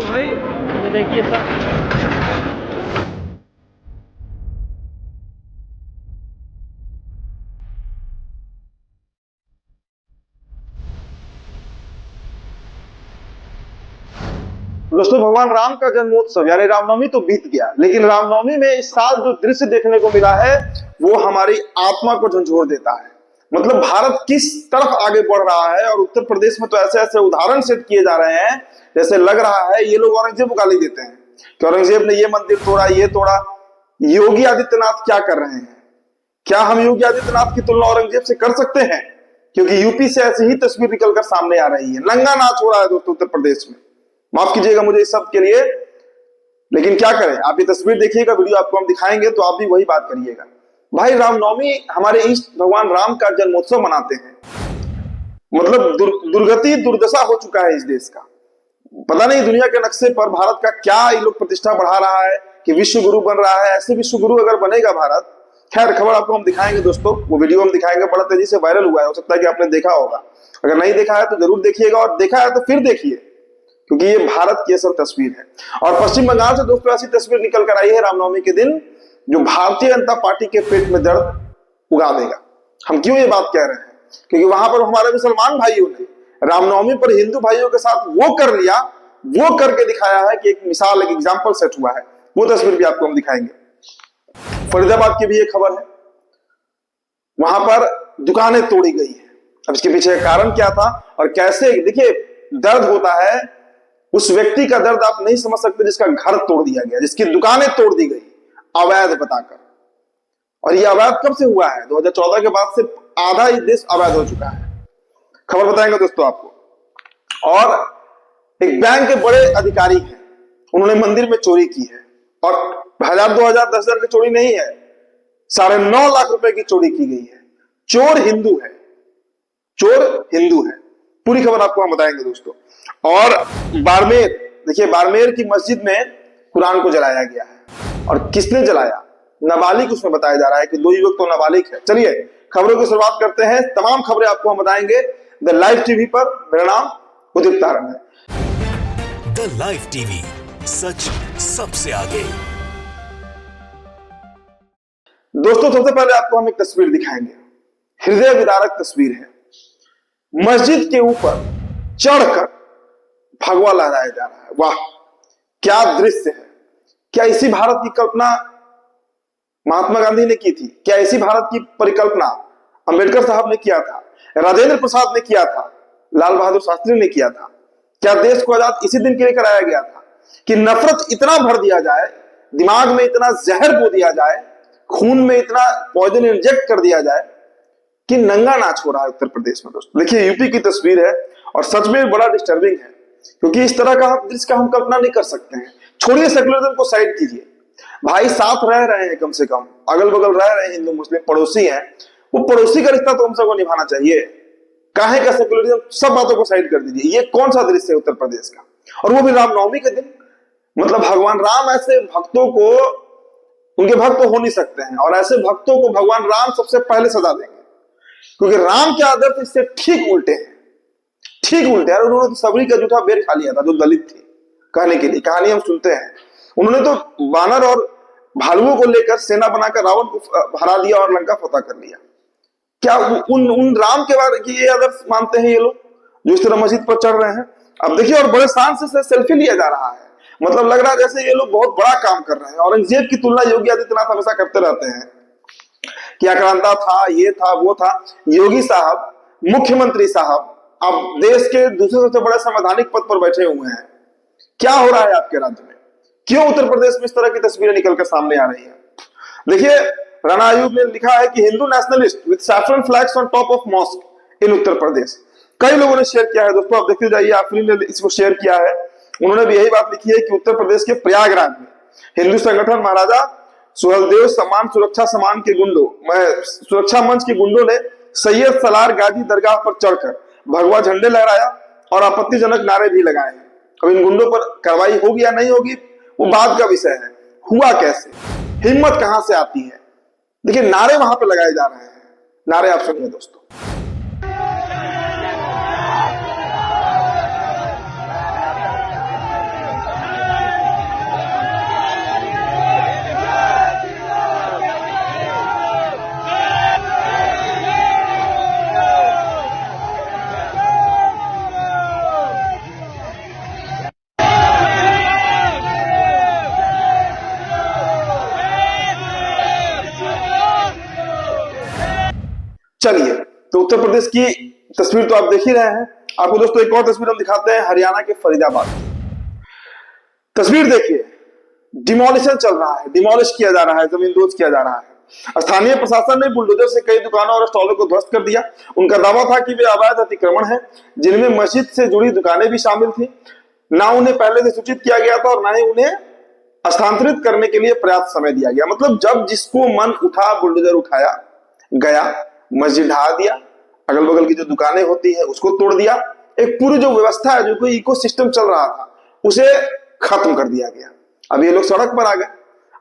भाई ये देखिए सर। दोस्तों, भगवान राम का जन्मोत्सव यानी रामनवमी तो बीत गया, लेकिन रामनवमी में इस साल जो दृश्य देखने को मिला है वो हमारी आत्मा को झंझोर देता है। मतलब भारत किस तरफ आगे बढ़ रहा है, और उत्तर प्रदेश में तो ऐसे ऐसे उदाहरण सेट किए जा रहे हैं जैसे लग रहा है ये लोग औरंगजेब को गाली देते हैं कि औरंगजेब ने ये मंदिर तोड़ा, ये तोड़ा। योगी आदित्यनाथ क्या कर रहे हैं? क्या हम योगी आदित्यनाथ की तुलना औरंगजेब से कर सकते हैं? क्योंकि यूपी से ऐसी ही तस्वीर निकलकर सामने आ रही है। नंगा नाच हो रहा है दोस्तों उत्तर प्रदेश में। माफ कीजिएगा मुझे इस सब के लिए, लेकिन क्या करें। आप ये तस्वीर देखिएगा, वीडियो आपको हम दिखाएंगे तो आप भी वही बात करिएगा। भाई, रामनवमी हमारे इष्ट भगवान राम का जन्मोत्सव मनाते हैं। मतलब दुर्गति दुर्दशा हो चुका है इस देश का। पता नहीं दुनिया के नक्शे पर भारत का क्या ये लोग प्रतिष्ठा बढ़ा रहा है कि विश्व गुरु बन रहा है। ऐसे विश्व गुरु अगर बनेगा भारत, खैर खबर आपको हम दिखाएंगे दोस्तों, वो वीडियो हम दिखाएंगे, बड़ा तेजी से वायरल हुआ है, हो सकता है कि आपने देखा होगा। अगर नहीं देखा है तो जरूर देखिएगा, और देखा है तो फिर देखिए, क्योंकि ये भारत की असल तस्वीर है। और पश्चिम बंगाल से दोस्तों ऐसी तस्वीर निकल कर आई है रामनवमी के दिन जो भारतीय जनता पार्टी के पेट में दर्द उगा देगा। हम क्यों ये बात कह रहे हैं? क्योंकि वहां पर हमारे मुसलमान भाइयों ने रामनवमी पर हिंदू भाइयों के साथ वो कर लिया, वो करके दिखाया है कि एक मिसाल, एक एग्जाम्पल सेट हुआ है। वो तस्वीर भी आपको हम दिखाएंगे। फरीदाबाद की भी एक खबर है, वहां पर दुकानें तोड़ी गई है। अब इसके पीछे का कारण क्या था और कैसे, देखिए दर्द होता है, उस व्यक्ति का दर्द आप नहीं समझ सकते जिसका घर तोड़ दिया गया, जिसकी दुकानें तोड़ दी गई अवैध बताकर। और ये अवैध कब से हुआ है? 2014 के बाद से आधा ही देश अवैध हो चुका है। खबर बताएंगे दोस्तों आपको। और एक बैंक के बड़े अधिकारी हैं, उन्होंने मंदिर में चोरी की है, और 1000, 2000, 10,000 की चोरी नहीं है, 9.5 लाख रुपए की चोरी की गई है। चोर हिंदू है, चोर हिंदू है। पूरी खबर आपको हम बताएंगे दोस्तों। और बाड़मेर, देखिए बाड़मेर की मस्जिद में कुरान को जलाया गया है, और किसने जलाया? नाबालिग उसमें बताया जा रहा है कि 2 युवक तो नाबालिग है। चलिए खबरों की शुरुआत करते हैं। तमाम खबरें आपको हम बताएंगे द लाइव टीवी पर। मेरा नाम उदित तारण है। द लाइव टीवी, सच सबसे आगे। दोस्तों सबसे पहले आपको हम एक तस्वीर दिखाएंगे, हृदय विदारक तस्वीर है। मस्जिद के ऊपर चढ़कर भगवा लहराया जा रहा है। वाह क्या दृश्य है! क्या इसी भारत की कल्पना महात्मा गांधी ने की थी? क्या इसी भारत की परिकल्पना अंबेडकर साहब ने किया था, राजेंद्र प्रसाद ने किया था, लाल बहादुर शास्त्री ने किया था? क्या देश को आजाद इसी दिन के लिए कराया गया था कि नफरत इतना भर दिया जाए, दिमाग में इतना जहर बो दिया जाए, खून में इतना पॉइजन इंजेक्ट कर दिया जाए कि नंगा नाच हो रहा है उत्तर प्रदेश में। दोस्तों देखिए यूपी की तस्वीर है, और सच में बड़ा डिस्टर्बिंग है, क्योंकि इस तरह का दृश्य का हम कल्पना नहीं कर सकते हैं। छोड़िए सेकुलरिज्म को साइड कीजिए, भाई साथ रह रहे हैं, कम से कम अगल बगल रह रहे हैं, हिंदू मुस्लिम पड़ोसी हैं, वो पड़ोसी का रिश्ता तो हम सबको निभाना चाहिए। काहे का सेकुलरिज्म? सब बातों को साइड कर दीजिए। ये कौन सा दृश्य है उत्तर प्रदेश का, और वो भी रामनवमी के दिन? मतलब भगवान राम ऐसे भक्तों को, उनके भक्त हो नहीं सकते हैं, और ऐसे भक्तों को भगवान राम सबसे पहले सजा देंगे, क्योंकि राम के आदर्श इससे ठीक उल्टे हैं, ठीक उल्टे हैं। उन्होंने तो सबरी का जूठा बेर खा लिया था जो दलित थे। कहने के लिए कहानी हम सुनते हैं, उन्होंने तो बानर और भालुओं को लेकर सेना बनाकर रावण को हरा दिया और लंका फतह कर लिया। क्या उन राम के बारे की ये आदर्श मानते हैं ये लोग जो इस तरह मस्जिद पर चढ़ रहे हैं? अब देखिए, और बड़े शान से सेल्फी लिया जा रहा है। मतलब लग रहा है जैसे ये लोग बहुत बड़ा काम कर रहे हैं। औरंगजेब की तुलना योगी आदित्यनाथ हमेशा करते रहते हैं कि आक्रांता था, ये था, वो था। योगी साहब, मुख्यमंत्री साहब, अब देश के दूसरे सबसे बड़े संवैधानिक पद पर बैठे हुए हैं। क्या हो रहा है आपके राज्य में? क्यों उत्तर प्रदेश में इस तरह की तस्वीरें निकलकर सामने आ रही है? देखिए राणा आयुब ने लिखा है कि Hindu nationalist with saffron flags on top of mosque in Uttar Pradesh. कई लोगों ने शेयर किया है दोस्तों, आप देखते जाइए। आफरीन ने इसको शेयर किया है, उन्होंने भी यही बात लिखी है कि उत्तर प्रदेश के प्रयागराज में हिंदू संगठन महाराजा सुहेलदेव सम्मान सुरक्षा समान के गुंडों, सुरक्षा मंच के गुंडों ने सैयद सलार गाजी दरगाह पर चढ़कर भगवा झंडे लहराया और आपत्तिजनक नारे भी लगाए हैं। अब इन गुंडों पर कार्रवाई होगी या नहीं होगी वो बात का विषय है। हुआ कैसे, हिम्मत कहां से आती है? देखिए नारे वहां पे लगाए जा रहे हैं। नारे आप सुनिए दोस्तों। चलिए, तो उत्तर प्रदेश की तस्वीर तो आप देख ही रहे हैं। आपको दोस्तों एक और तस्वीर हम दिखाते हैं हरियाणा के फरीदाबाद की। तस्वीर देखिए, डिमोलिशन चल रहा है, डिमोलिश किया जा रहा है, जमींदोज किया जा रहा है। स्थानीय प्रशासन ने बुलडोजर से कई दुकानों और स्टॉलों को ध्वस्त कर दिया। उनका दावा था कि वे अवैध अतिक्रमण है, जिनमें मस्जिद से जुड़ी दुकानें भी शामिल थी। ना उन्हें पहले से सूचित किया गया था और ना ही उन्हें स्थानांतरित करने के लिए पर्याप्त समय दिया गया। मतलब जब जिसको मन उठा बुलडोजर उठाया गया, मस्जिद ढहा दिया, अगल बगल की जो दुकानें होती है उसको तोड़ दिया। एक पूरी जो व्यवस्था है, जो कोई इकोसिस्टम चल रहा था, उसे खत्म कर दिया गया। अब ये लोग सड़क पर आ गए।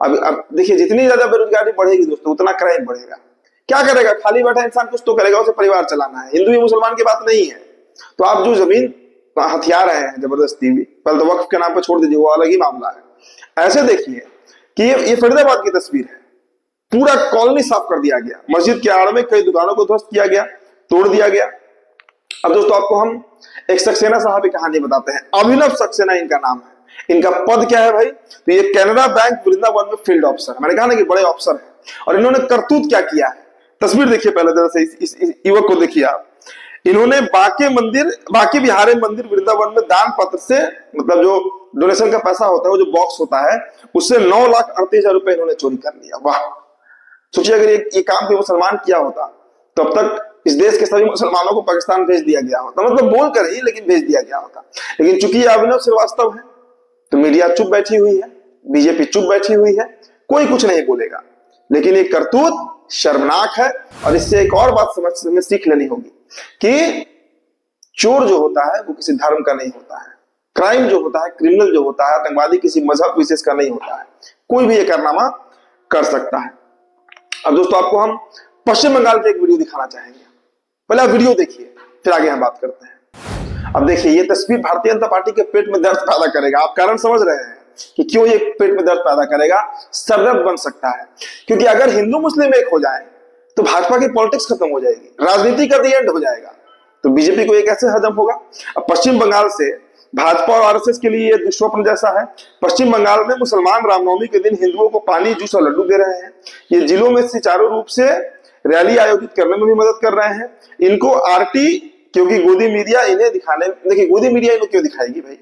अब देखिए, जितनी ज्यादा बेरोजगारी बढ़ेगी दोस्तों, उतना क्राइम बढ़ेगा। क्या करेगा? खाली बैठा इंसान कुछ तो करेगा, उसे परिवार चलाना है। हिंदू या मुसलमान की बात नहीं है। तो आप जो जमीन हथिया रहे हैं जबरदस्ती भी, पहले तो वक्फ के नाम पर छोड़ दीजिए, वो अलग ही मामला है। ऐसे देखिए कि ये फरीदाबाद की तस्वीर है। पूरा कॉलोनी साफ कर दिया गया, मस्जिद के आड़ में कई दुकानों को ध्वस्त किया गया, तोड़ दिया गया। अब दोस्तों आपको हम एक सक्सेना साहब की कहानी बताते हैं। अभिनव सक्सेना इनका नाम है। इनका पद क्या है भाई? तो ये कैनरा बैंक वृंदावन में फील्ड ऑफिसर, मैंने कहा ना कि बड़े ऑफिसर है। और इन्होंने करतूत क्या किया है, तस्वीर देखिए पहले जरा से, इस युवक को देखिए आप। इन्होंने बाके बिहारी मंदिर वृंदावन में दान पत्र से, मतलब जो डोनेशन का पैसा होता है, वो जो बॉक्स होता है, उससे 9,38,000 रुपए इन्होंने चोरी कर लिया। वाह! सोचिए अगर ये काम कोई मुसलमान किया होता तो अब तक इस देश के सभी मुसलमानों को पाकिस्तान भेज दिया गया होता, मतलब बोल कर ही, लेकिन भेज दिया गया होता। लेकिन चूंकि ये अभिनव श्रीवास्तव है तो मीडिया चुप बैठी हुई है, बीजेपी चुप बैठी हुई है, कोई कुछ नहीं बोलेगा। लेकिन ये करतूत शर्मनाक है। और इससे एक और बात समझ सीख लेनी होगी कि चोर जो होता है वो किसी धर्म का नहीं होता है। क्राइम जो होता है, क्रिमिनल जो होता है, आतंकवादी किसी मजहब विशेष का नहीं होता है। कोई भी ये कारनामा कर सकता है। अब दोस्तों आपको हम पश्चिम बंगाल की एक वीडियो दिखाना चाहेंगे। पहले आप वीडियो देखिए, फिर आगे हम बात करते हैं। अब देखिए, ये तस्वीर भारतीय जनता पार्टी के पेट में दर्द पैदा करेगा। आप कारण समझ रहे हैं कि क्यों ये पेट में दर्द पैदा करेगा? सरदर्द बन सकता है, क्योंकि अगर हिंदू मुस्लिम एक हो जाए तो भाजपा की पॉलिटिक्स खत्म हो जाएगी, राजनीति का दी एंड हो जाएगा। तो बीजेपी को ये कैसे हजम होगा? अब पश्चिम बंगाल से भाजपा और आरएसएस के लिए ये दुष्स्वप्न जैसा है। पश्चिम बंगाल में मुसलमान रामनवमी के दिन हिंदुओं को पानी, जूस और लड्डू दे रहे हैं। ये जिलों में सुचारू रूप से रैली आयोजित करने में भी मदद कर रहे हैं। इनको आरटी, क्योंकि गोदी मीडिया इन्हें दिखाने, देखिए गोदी मीडिया इनको क्यों दिखाएगी भाई?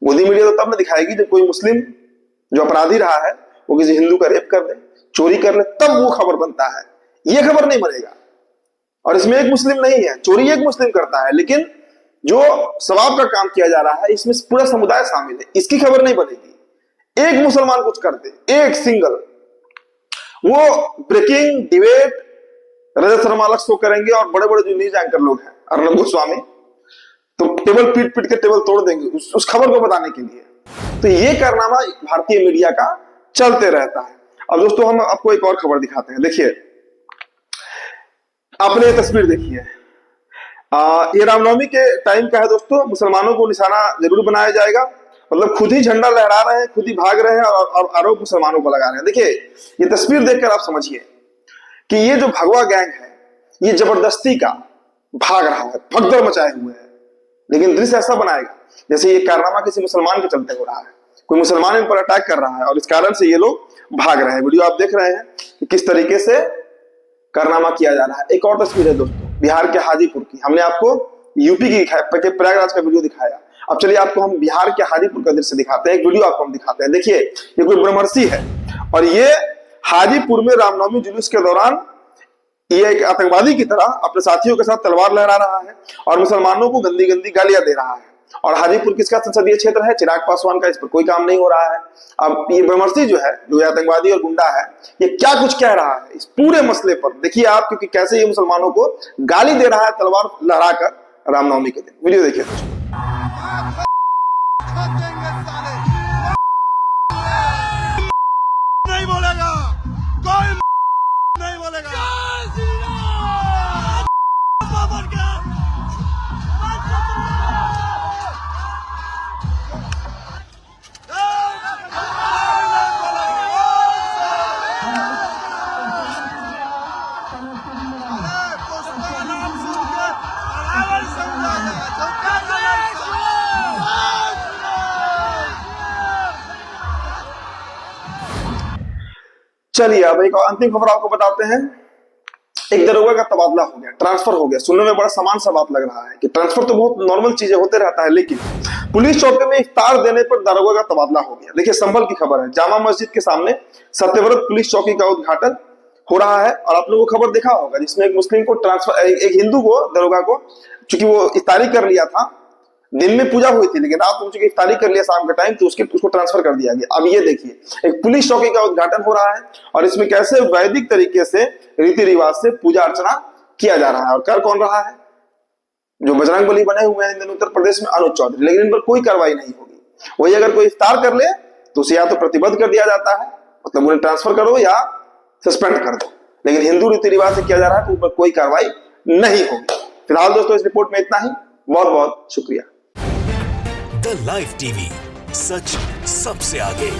गोदी मीडिया तो तब ना दिखाएगी जब कोई मुस्लिम जो अपराधी रहा है वो किसी हिंदू का रेप कर ले, चोरी कर ले, तब वो खबर बनता है। ये खबर नहीं बनेगा। और इसमें एक मुस्लिम नहीं है, चोरी एक मुस्लिम करता है, लेकिन जो सवाब का काम किया जा रहा है इसमें पूरा समुदाय शामिल है, इसकी खबर नहीं बनेगी। एक मुसलमान कुछ कर दे, एक सिंगल, वो ब्रेकिंग डिबेट रजत शर्मा अलग शो करेंगे और बड़े बड़े जो न्यूज एंकर लोग हैं, अर्नब गोस्वामी, तो टेबल पीट पीट के टेबल तोड़ देंगे उस खबर को बताने के लिए। तो ये कारनामा भारतीय मीडिया का चलते रहता है। अब दोस्तों हम आपको एक और खबर दिखाते हैं। देखिए, आपने ये तस्वीर देखी है, ये रामनवमी के टाइम का है दोस्तों। मुसलमानों को निशाना जरूर बनाया जाएगा, मतलब खुद ही झंडा लहरा रहे हैं, खुद ही भाग रहे हैं और आरोप मुसलमानों को लगा रहे हैं। देखिए, ये तस्वीर देखकर आप समझिए कि ये जो भगवा गैंग है ये जबरदस्ती का भाग रहा है, भगदड़ मचाए हुए है। लेकिन दृश्य ऐसा बनाएगा जैसे ये कारनामा किसी मुसलमान के चलते हो रहा है, कोई मुसलमान इन पर अटैक कर रहा है और इस कारण से ये लोग भाग रहे हैं। वीडियो आप देख रहे हैं कि किस तरीके से कारनामा किया जा रहा है। एक और तस्वीर है दोस्तों, बिहार के हाजीपुर की। हमने आपको यूपी की प्रयागराज का वीडियो दिखाया। अब चलिए आपको हम बिहार के हाजीपुर का दृश्य दिखाते हैं, एक वीडियो आपको हम दिखाते हैं। देखिए, ये कोई ब्रह्मर्षि है और ये हाजीपुर में रामनवमी जुलूस के दौरान ये एक आतंकवादी की तरह अपने साथियों के साथ तलवार लहरा रहा है और मुसलमानों को गंदी गंदी गालियां दे रहा है। और हाजीपुर किसका संसदीय क्षेत्र है? चिराग पासवान का। इस पर कोई काम नहीं हो रहा है। अब ये ब्रह्मर्षि जो है, जो आतंकवादी और गुंडा है, ये क्या कुछ कह रहा है इस पूरे मसले पर, देखिए आप, क्योंकि कैसे ये मुसलमानों को गाली दे रहा है तलवार लहराकर रामनवमी के दिन। वीडियो देखिए दोस्तों। नहीं बोलेगा, कोई नहीं बोलेगा। चलिए अब एक अंतिम खबर आपको बताते हैं। एक दरोगा का तबादला हो गया, ट्रांसफर हो गया। सुनने में बड़ा सामान सा बात लग रहा है कि ट्रांसफर तो बहुत नॉर्मल चीजें होते रहता है, लेकिन पुलिस चौकी में इफ्तार देने पर दरोगा का तबादला हो गया। देखिए संभल की खबर है, जामा मस्जिद के सामने सत्यव्रत पुलिस चौकी का उद्घाटन हो रहा है और आप लोगों को खबर देखा होगा जिसमें एक मुस्लिम को ट्रांसफर, एक हिंदू को, दरोगा को, चूंकि वो इफ्तारी कर लिया था, दिन में पूजा हुई थी लेकिन रात में चूंकि इफ्तारी कर लिया शाम के टाइम, तो उसको ट्रांसफर कर दिया गया। अब ये देखिए एक पुलिस चौकी का उद्घाटन हो रहा है और इसमें कैसे वैदिक तरीके से रीति रिवाज से पूजा अर्चना किया जा रहा है। और कर कौन रहा है? जो बजरंगबली बने हुए हैं इन उत्तर प्रदेश में, अनुज चौधरी, लेकिन इन पर कोई कार्रवाई नहीं होगी। वही अगर कोई इफ्तार कर ले तो उसे या तो प्रतिबद्ध कर दिया जाता है, मतलब उन्हें ट्रांसफर करो या सस्पेंड कर दो, लेकिन हिंदू रीति रिवाज से किया जा रहा है तो उन पर कोई कार्रवाई नहीं होगी। फिलहाल दोस्तों इस रिपोर्ट में इतना ही, बहुत बहुत शुक्रिया। द लाइव टीवी, सच सबसे आगे।